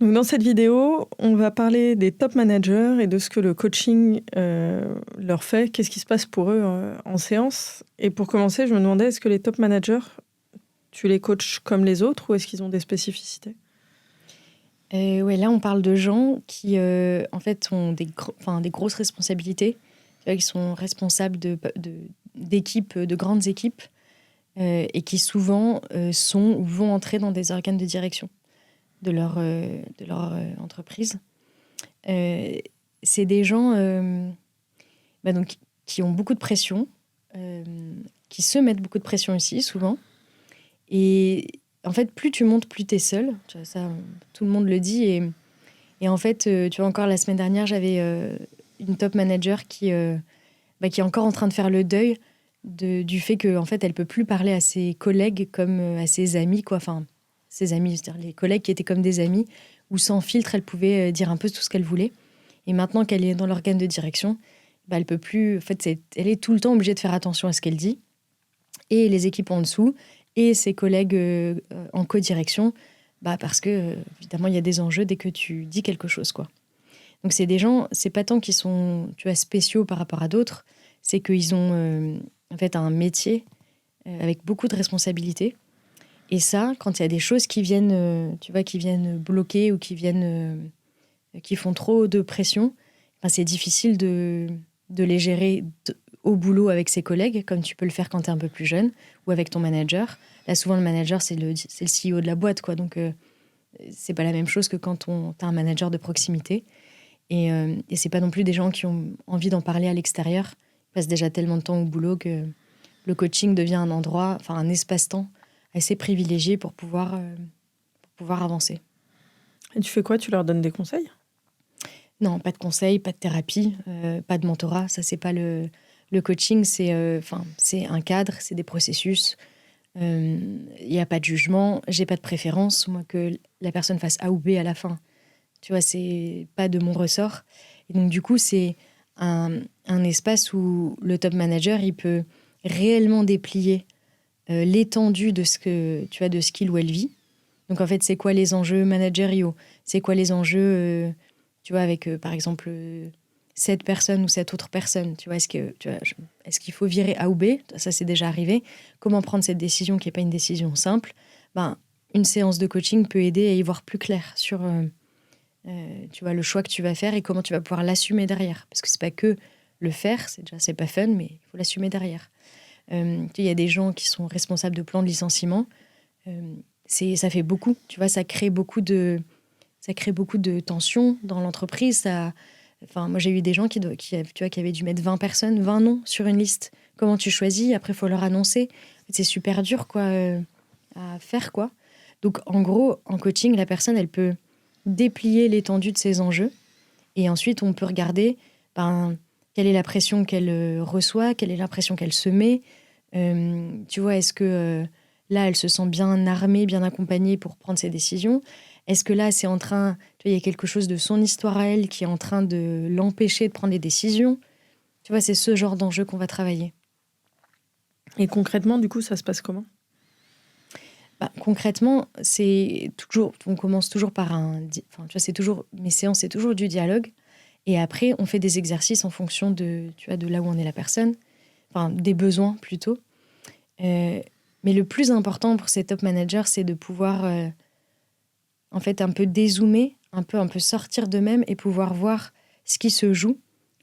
Donc dans cette vidéo, on va parler des top managers et de ce que le coaching leur fait. Qu'est-ce qui se passe pour eux en séance? Et pour commencer, je me demandais, est-ce que les top managers, tu les coaches comme les autres ou est-ce qu'ils ont des spécificités? Ouais, là, on parle de gens qui, en fait, ont des grosses responsabilités, tu vois, qui sont responsables d'équipes, de grandes équipes, et qui souvent sont ou vont entrer dans des organes de direction de leur entreprise. C'est des gens donc, qui ont beaucoup de pression, qui se mettent beaucoup de pression aussi, souvent. Et en fait, plus tu montes, plus tu es seul. Tu vois, ça, tout le monde le dit. Et en fait, tu vois, encore la semaine dernière, j'avais une top manager qui est encore en train de faire le deuil du fait qu'en en fait, elle peut plus parler à ses collègues comme à ses amis, quoi. Enfin, ses amis, c'est-à-dire les collègues qui étaient comme des amis, où sans filtre, elle pouvait dire un peu tout ce qu'elle voulait. Et maintenant qu'elle est dans l'organe de direction, elle peut plus. En fait, elle est tout le temps obligée de faire attention à ce qu'elle dit. Et les équipes en dessous, et ses collègues en co-direction, parce que, évidemment, il y a des enjeux dès que tu dis quelque chose, quoi. Donc, c'est des gens, c'est pas tant qu'ils sont, tu vois, spéciaux par rapport à d'autres, c'est qu'ils ont, en fait, un métier avec beaucoup de responsabilités. Et ça, quand il y a des choses qui viennent, tu vois, qui viennent bloquer ou qui font trop de pression, c'est difficile de les gérer au boulot avec ses collègues, comme tu peux le faire quand tu es un peu plus jeune, ou avec ton manager. Là, souvent, le manager, c'est le CEO de la boîte, quoi. Donc, c'est pas la même chose que quand tu as un manager de proximité. Et c'est pas non plus des gens qui ont envie d'en parler à l'extérieur. Ils passent déjà tellement de temps au boulot que le coaching devient un endroit, enfin un espace-temps assez privilégié pour pouvoir avancer. Et tu fais quoi? Tu leur donnes des conseils? Non, pas de conseils, pas de thérapie, pas de mentorat. Ça, c'est pas le coaching. C'est un cadre, c'est des processus. Il n'y a pas de jugement. J'ai pas de préférence. Moi, que la personne fasse A ou B à la fin, tu vois, c'est pas de mon ressort. Et donc, du coup, c'est un espace où le top manager, il peut réellement déplier l'étendue de ce que tu as de ce qu'il ou elle vit. Donc, en fait, c'est quoi les enjeux managériaux? C'est quoi les enjeux, tu vois, avec, par exemple, cette personne ou cette autre personne? Tu vois, est-ce qu'il faut virer A ou B? Ça, c'est déjà arrivé. Comment prendre cette décision qui n'est pas une décision simple? Une séance de coaching peut aider à y voir plus clair sur tu vois, le choix que tu vas faire et comment tu vas pouvoir l'assumer derrière. Parce que c'est pas que le faire, c'est pas fun, mais il faut l'assumer derrière. Il y a des gens qui sont responsables de plans de licenciement. Ça fait beaucoup, tu vois, ça crée beaucoup de tensions dans l'entreprise. Moi, j'ai eu des gens qui avaient dû mettre 20 personnes, 20 noms sur une liste. Comment tu choisis? Après, il faut leur annoncer. C'est super dur, quoi, à faire, quoi. Donc, en gros, en coaching, la personne, elle peut déplier l'étendue de ses enjeux. Et ensuite, on peut regarder quelle est la pression qu'elle reçoit, quelle est l'impression qu'elle se met. Tu vois, est-ce que là, elle se sent bien armée, bien accompagnée pour prendre ses décisions? Est-ce que là, c'est en train... Tu vois, il y a quelque chose de son histoire à elle qui est en train de l'empêcher de prendre des décisions. Tu vois, c'est ce genre d'enjeu qu'on va travailler. Et concrètement, du coup, ça se passe comment? Concrètement, c'est toujours... On commence toujours par tu vois, c'est toujours... Mes séances, c'est toujours du dialogue. Et après, on fait des exercices en fonction de là où en est la personne. Enfin, des besoins, plutôt. Mais le plus important pour ces top managers, c'est de pouvoir... en fait, un peu dézoomer, un peu sortir d'eux-mêmes et pouvoir voir ce qui se joue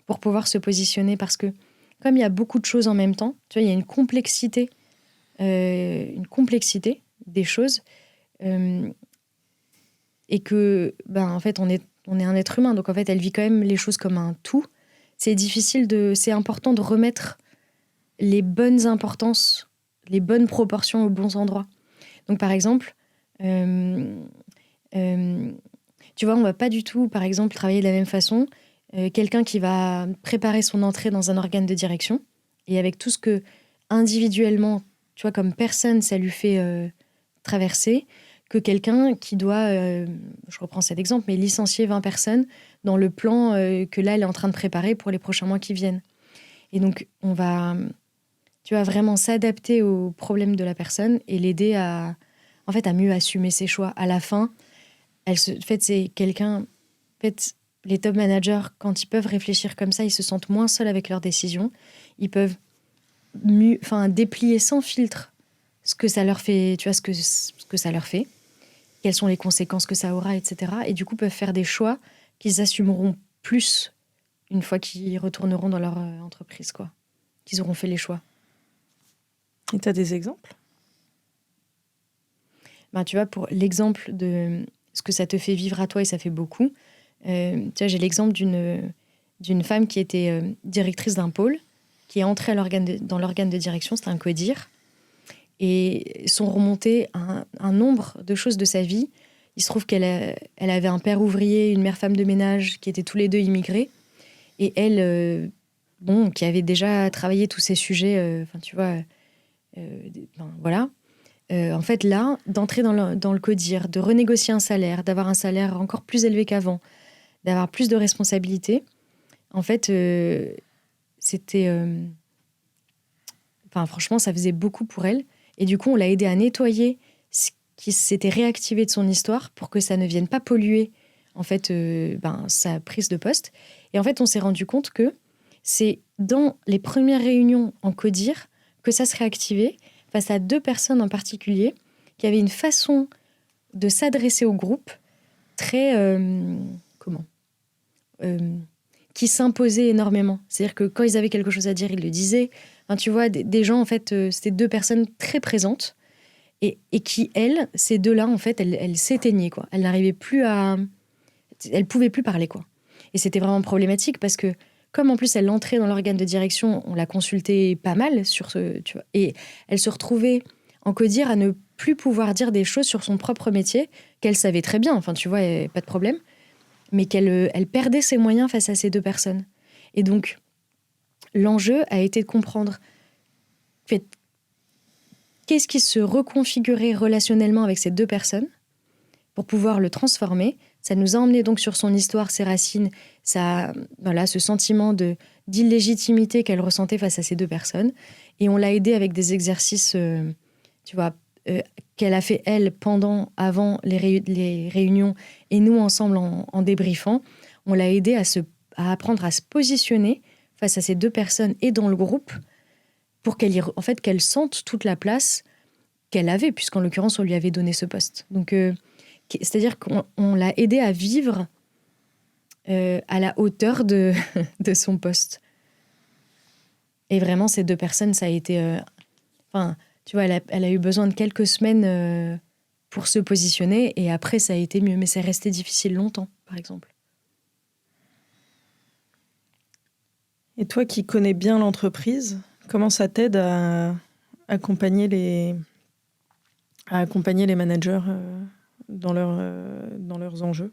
pour pouvoir se positionner. Parce que comme il y a beaucoup de choses en même temps, tu vois, il y a une complexité des choses et que, en fait, on est un être humain. Donc, en fait, elle vit quand même les choses comme un tout. C'est c'est important de remettre les bonnes importances, les bonnes proportions aux bons endroits. Donc, par exemple... tu vois, on va pas du tout, par exemple, travailler de la même façon. Quelqu'un qui va préparer son entrée dans un organe de direction et avec tout ce que individuellement, tu vois, comme personne, ça lui fait traverser, que quelqu'un qui doit, je reprends cet exemple, mais licencier 20 personnes dans le plan que là, elle est en train de préparer pour les prochains mois qui viennent. Et donc, on va, tu vas vraiment s'adapter aux problèmes de la personne et l'aider à mieux assumer ses choix. À la fin, En fait, c'est quelqu'un... En fait, les top managers, quand ils peuvent réfléchir comme ça, ils se sentent moins seuls avec leurs décisions. Ils peuvent déplier sans filtre ce que ça leur fait, tu vois, ce que ça leur fait, quelles sont les conséquences que ça aura, etc. Et du coup, peuvent faire des choix qu'ils assumeront plus une fois qu'ils retourneront dans leur entreprise, quoi. Qu'ils auront fait les choix. Et tu as des exemples ? Tu vois, pour l'exemple de ce que ça te fait vivre à toi, et ça fait beaucoup, tu vois, j'ai l'exemple d'une femme qui était directrice d'un pôle, qui est entrée dans l'organe de direction, c'était un CODIR, et sont remontées un nombre de choses de sa vie. Il se trouve elle avait un père ouvrier, une mère femme de ménage, qui étaient tous les deux immigrés, et elle, qui avait déjà travaillé tous ces sujets, tu vois, voilà. En fait, là, d'entrer dans le CODIR, de renégocier un salaire, d'avoir un salaire encore plus élevé qu'avant, d'avoir plus de responsabilités, en fait, c'était... franchement, ça faisait beaucoup pour elle. Et du coup, on l'a aidée à nettoyer ce qui s'était réactivé de son histoire pour que ça ne vienne pas polluer, en fait, sa prise de poste. Et en fait, on s'est rendu compte que c'est dans les premières réunions en CODIR que ça se réactivait face à 2 personnes en particulier qui avaient une façon de s'adresser au groupe très... qui s'imposaient énormément. C'est-à-dire que quand ils avaient quelque chose à dire, ils le disaient. Tu vois, des gens, en fait, c'était 2 personnes très présentes et qui, ces 2-là, en fait, elles s'éteignaient, quoi. Elles n'arrivaient plus à... Elles pouvaient plus parler, quoi. Et c'était vraiment problématique parce que, comme en plus elle entrait dans l'organe de direction, on l'a consultée pas mal sur ce... Tu vois, et elle se retrouvait en CODIR à ne plus pouvoir dire des choses sur son propre métier qu'elle savait très bien, tu vois, pas de problème, mais qu'elle perdait ses moyens face à ces 2 personnes. Et donc, l'enjeu a été de comprendre qu'est-ce qui se reconfigurait relationnellement avec ces 2 personnes pour pouvoir le transformer. Ça nous a emmené donc sur son histoire, ses racines, ce sentiment d'illégitimité qu'elle ressentait face à ces 2 personnes. Et on l'a aidée avec des exercices, tu vois, qu'elle a fait, elle, avant les réunions, et nous, ensemble, en débriefant. On l'a aidée à apprendre à se positionner face à ces 2 personnes et dans le groupe pour qu'elle sente toute la place qu'elle avait, puisqu'en l'occurrence, on lui avait donné ce poste. Donc, c'est-à-dire qu'on l'a aidée à vivre à la hauteur de son poste. Et vraiment, ces 2 personnes, ça a été... tu vois, elle a eu besoin de quelques semaines pour se positionner, et après, ça a été mieux. Mais c'est resté difficile longtemps, par exemple. Et toi qui connais bien l'entreprise, comment ça t'aide à accompagner les managers dans leurs enjeux ?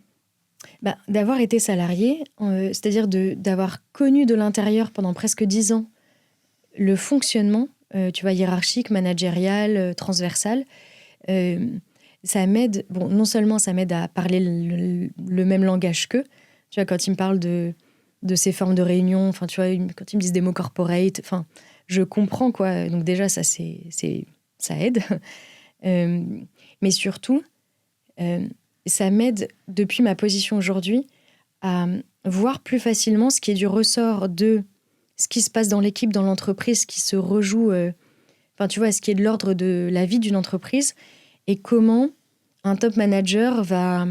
D'avoir été salarié, c'est-à-dire d'avoir connu de l'intérieur pendant presque 10 ans le fonctionnement, tu vois, hiérarchique, managérial, transversal, ça m'aide, non seulement ça m'aide à parler le même langage qu'eux, tu vois, quand ils me parlent de ces formes de réunion, tu vois, quand ils me disent des mots corporate, je comprends, quoi. Donc déjà, ça aide. Mais surtout, ça m'aide, depuis ma position aujourd'hui, à voir plus facilement ce qui est du ressort de ce qui se passe dans l'équipe, dans l'entreprise, qui se rejoue, tu vois, ce qui est de l'ordre de la vie d'une entreprise, et comment un top manager va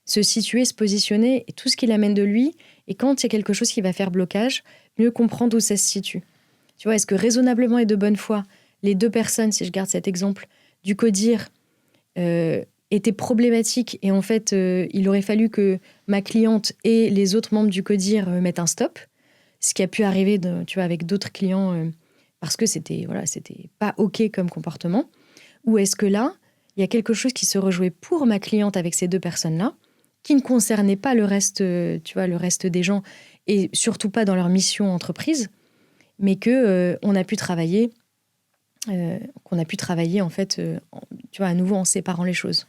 se situer, se positionner, et tout ce qu'il amène de lui, et quand il y a quelque chose qui va faire blocage, mieux comprendre où ça se situe. Tu vois, est-ce que raisonnablement et de bonne foi, les 2 personnes, si je garde cet exemple, du CODIR, étaient problématiques, et en fait, il aurait fallu que ma cliente et les autres membres du CODIR mettent un stop, ce qui a pu arriver tu vois, avec d'autres clients, parce que c'était pas OK comme comportement. Ou est-ce que là, il y a quelque chose qui se rejouait pour ma cliente avec ces 2 personnes-là, qui ne concernait pas le reste, tu vois, le reste des gens, et surtout pas dans leur mission entreprise, mais qu'on a pu travailler, en fait, tu vois, à nouveau en séparant les choses.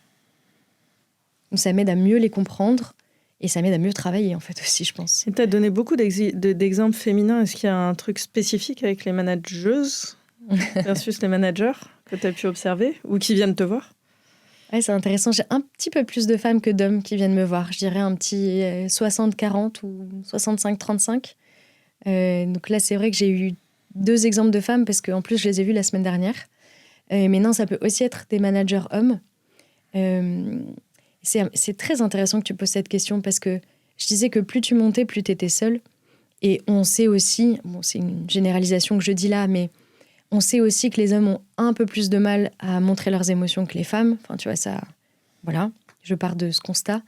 Donc ça m'aide à mieux les comprendre, et ça m'aide à mieux travailler, en fait, aussi, je pense. Et tu as donné beaucoup d'exemples féminins. Est-ce qu'il y a un truc spécifique avec les manageuses versus les managers que tu as pu observer ou qui viennent te voir ? Ouais, c'est intéressant. J'ai un petit peu plus de femmes que d'hommes qui viennent me voir. Je dirais un petit 60-40 ou 65-35. Donc là, c'est vrai que j'ai eu 2 exemples de femmes parce qu'en plus, je les ai vues la semaine dernière. Mais non, ça peut aussi être des managers hommes. C'est très intéressant que tu poses cette question parce que je disais que plus tu montais, plus tu étais seule. Et on sait aussi, bon, c'est une généralisation que je dis là, mais on sait aussi que les hommes ont un peu plus de mal à montrer leurs émotions que les femmes. Enfin, tu vois, ça, voilà, je pars de ce constat.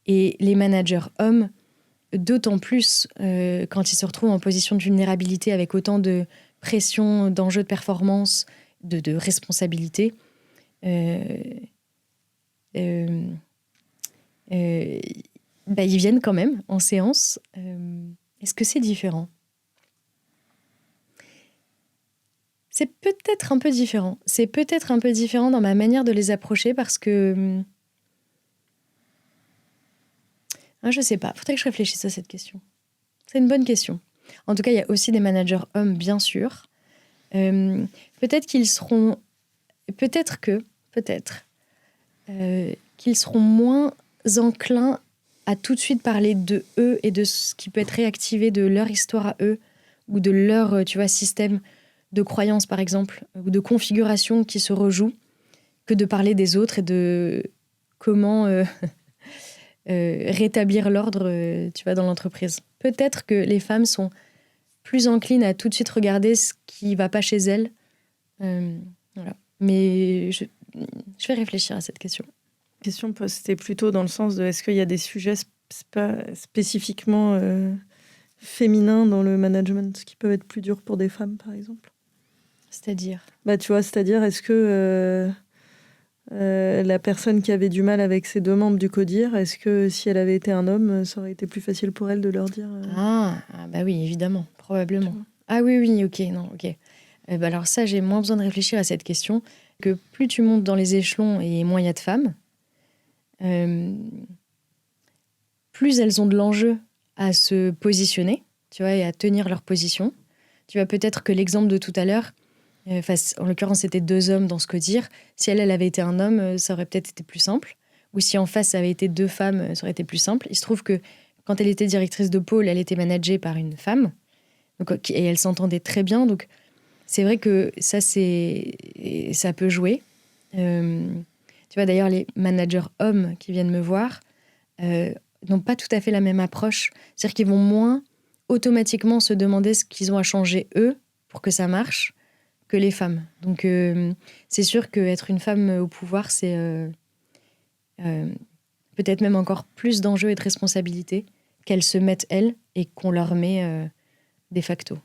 Et les managers hommes, d'autant plus quand ils se retrouvent en position de vulnérabilité avec autant de pression, d'enjeux de performance, de responsabilité, euh, euh, ils viennent quand même en séance. Est-ce que c'est différent ? C'est peut-être un peu différent. C'est peut-être un peu différent dans ma manière de les approcher parce que... je sais pas. Faudrait que je réfléchisse à cette question. C'est une bonne question. En tout cas, il y a aussi des managers hommes, bien sûr. Peut-être qu'ils seront... Peut-être qu'ils seront moins enclins à tout de suite parler de eux et de ce qui peut être réactivé de leur histoire à eux ou de leur, tu vois, système de croyances, par exemple, ou de configuration qui se rejoue, que de parler des autres et de comment rétablir l'ordre, tu vois, dans l'entreprise. Peut-être que les femmes sont plus enclines à tout de suite regarder ce qui ne va pas chez elles. Voilà. Mais je vais réfléchir à cette question. La question c'était plutôt dans le sens de est-ce qu'il y a des sujets spécifiquement féminins dans le management qui peuvent être plus durs pour des femmes, par exemple ? C'est-à-dire ? Tu vois, c'est-à-dire, est-ce que la personne qui avait du mal avec ses 2 membres du CODIR, est-ce que si elle avait été un homme, ça aurait été plus facile pour elle de leur dire Bah oui, évidemment, probablement. Ah oui, ok, non, ok. Alors ça, j'ai moins besoin de réfléchir à cette question. Que plus tu montes dans les échelons et moins il y a de femmes, plus elles ont de l'enjeu à se positionner, tu vois, et à tenir leur position. Tu vois, peut-être que l'exemple de tout à l'heure, en l'occurrence, c'était 2 hommes dans ce CODIR. Si elle avait été un homme, ça aurait peut-être été plus simple. Ou si en face, ça avait été 2 femmes, ça aurait été plus simple. Il se trouve que quand elle était directrice de pôle, elle était managée par une femme. Donc, et elle s'entendait très bien. Donc, c'est vrai que ça peut jouer. Tu vois, d'ailleurs, les managers hommes qui viennent me voir n'ont pas tout à fait la même approche. C'est-à-dire qu'ils vont moins automatiquement se demander ce qu'ils ont à changer, eux, pour que ça marche, que les femmes. Donc, c'est sûr qu'être une femme au pouvoir, c'est peut-être même encore plus d'enjeux et de responsabilités qu'elles se mettent, elles, et qu'on leur met de facto.